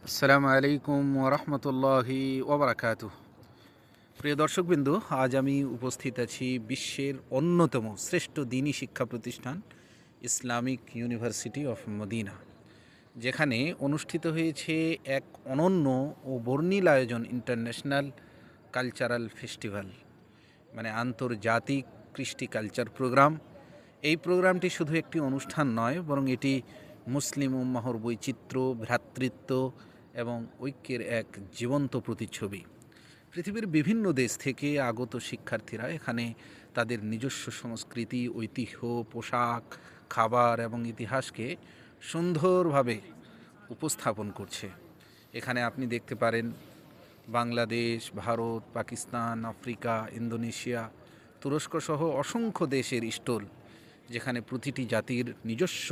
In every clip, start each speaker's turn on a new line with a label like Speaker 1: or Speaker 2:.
Speaker 1: আসসালামু আলাইকুম ওরহমতুল্লাহি ওবরাকাতুহ। প্রিয় দর্শকবৃন্দু, আজ আমি উপস্থিত আছি বিশ্বের অন্যতম শ্রেষ্ঠ দিনী শিক্ষা প্রতিষ্ঠান ইসলামিক ইউনিভার্সিটি অফ মদিনা, যেখানে অনুষ্ঠিত হয়েছে এক অনন্য ও বর্ণিল আয়োজন, ইন্টারন্যাশনাল কালচারাল ফেস্টিভ্যাল, মানে আন্তর্জাতিক কৃষ্টি কালচার প্রোগ্রাম। এই প্রোগ্রামটি শুধু একটি অনুষ্ঠান নয়, বরং এটি মুসলিম উম্মাহর বৈচিত্র্য, ভ্রাতৃত্ব এবং ঐক্যের এক জীবন্ত প্রতিচ্ছবি। পৃথিবীর বিভিন্ন দেশ থেকে আগত শিক্ষার্থীরা এখানে তাদের নিজস্ব সংস্কৃতি, ঐতিহ্য, পোশাক, খাবার এবং ইতিহাসকে সুন্দরভাবে উপস্থাপন করছে। এখানে আপনি দেখতে পারেন বাংলাদেশ, ভারত, পাকিস্তান, আফ্রিকা, ইন্দোনেশিয়া, তুরস্ক সহ অসংখ্য দেশের স্টল, যেখানে প্রতিটি জাতির নিজস্ব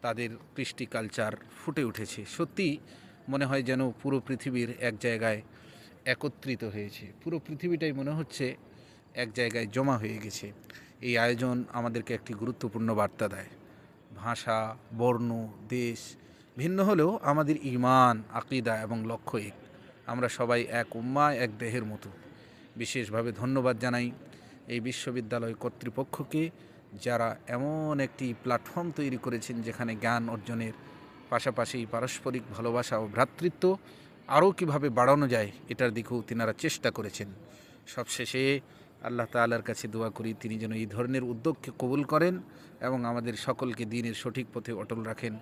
Speaker 1: তাদের কৃষ্টি কালচার ফুটে উঠেছে। সত্যি মনে হয় যেন পুরো পৃথিবীর এক জায়গায় একত্রিত হয়েছে, পুরো পৃথিবীটাই মনে হচ্ছে এক জায়গায় জমা হয়ে গেছে। এই আয়োজন আমাদেরকে একটি গুরুত্বপূর্ণ বার্তা দেয়। ভাষা, বর্ণ, দেশ ভিন্ন হলেও আমাদের ঈমান, আকীদা এবং লক্ষ্য এক। আমরা সবাই এক উম্মাহ, এক দেহের মতো। বিশেষভাবে ধন্যবাদ জানাই এই বিশ্ববিদ্যালয় কর্তৃপক্ষকে, যারা এমন একটি প্ল্যাটফর্ম তৈরি করেছেন যেখানে জ্ঞান অর্জনের পাশাপাশি পারস্পরিক ভালোবাসা ও ভ্রাতৃত্ব আরও কীভাবে বাড়ানো যায় এটার দিকেও তিনারা চেষ্টা করেছেন। সবশেষে আল্লাহ তাআলার কাছে দোয়া করি তিনি যেন এই ধরনের উদ্যোগকে কবুল করেন এবং আমাদের সকলকে দ্বীনের সঠিক পথে অটল রাখেন।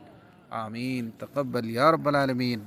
Speaker 1: আমিন। তাকাব্বাল ইয়া রাব্বাল আলামিন।